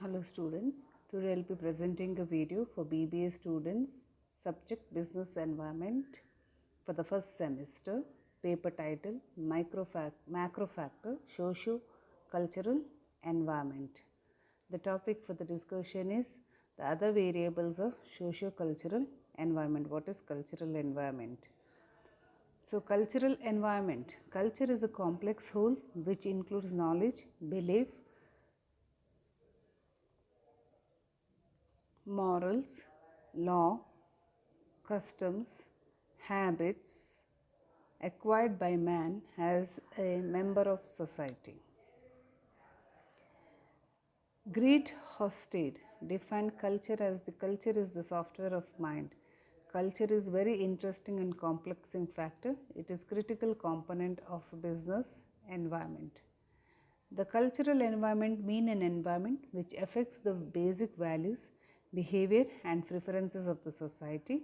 Hello students, today I'll be presenting a video for BBA students, subject business environment for the first semester, paper title macro factor socio-cultural environment. The topic for the discussion is the other variables of socio-cultural environment. What is cultural environment? So cultural environment, culture is a complex whole which includes knowledge, belief, morals, law, customs, habits acquired by man as a member of society. Great Hofstede defined culture as the culture is the software of mind. Culture is very interesting and complexing factor. It is critical component of business environment. The cultural environment mean an environment which affects the basic values, behavior and preferences of the society,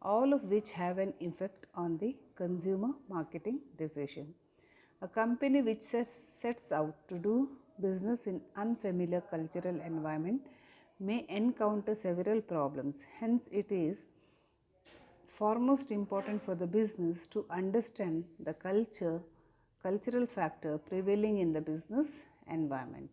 all of which have an effect on the consumer marketing decision. A company which sets out to do business in unfamiliar cultural environment may encounter several problems. Hence, it is foremost important for the business to understand the cultural factor prevailing in the business environment.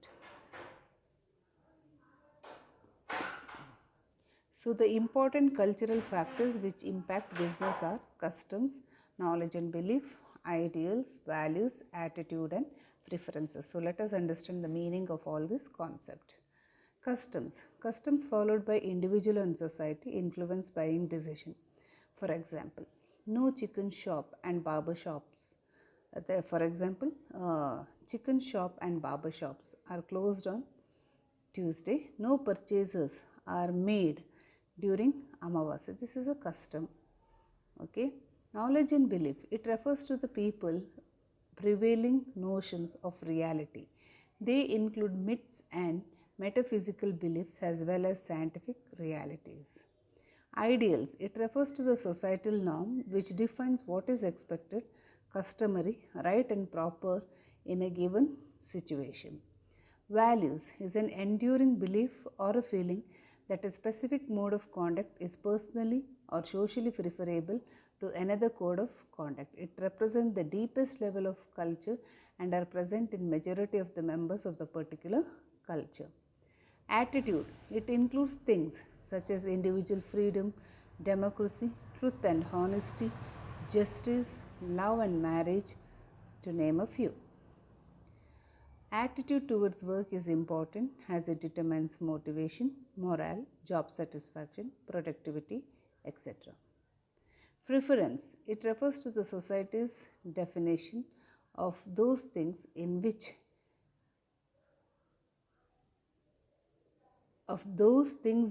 So the important cultural factors which impact business are customs, knowledge and belief, ideals, values, attitude and preferences. So let us understand the meaning of all this concept. Customs. Customs followed by individual and society influence buying decision. For example, no chicken shop and barber shops. For example, chicken shop and barber shops are closed on Tuesday. No purchases are made during Amavasya. This is a custom. Okay. Knowledge and belief. It refers to the people prevailing notions of reality. They include myths and metaphysical beliefs as well as scientific realities. Ideals. It refers to the societal norm which defines what is expected, customary, right and proper in a given situation. Values is an enduring belief or a feeling that a specific mode of conduct is personally or socially preferable to another code of conduct. It represents the deepest level of culture and are present in majority of the members of the particular culture. Attitude. It includes things such as individual freedom, democracy, truth and honesty, justice, love and marriage, to name a few. Attitude towards work is important as it determines motivation, morale, job satisfaction, productivity, etc. Preference. It refers to the society's definition of those things in which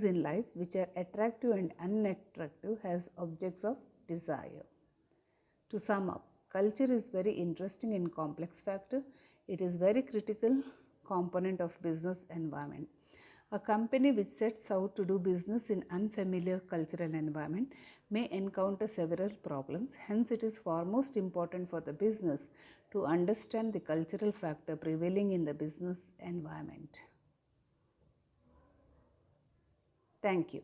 in life which are attractive and unattractive as objects of desire. To sum up, culture is very interesting and complex factor. It is very critical component of business environment. A company which sets out to do business in unfamiliar cultural environment may encounter several problems. Hence, it is foremost important for the business to understand the cultural factor prevailing in the business environment. Thank you.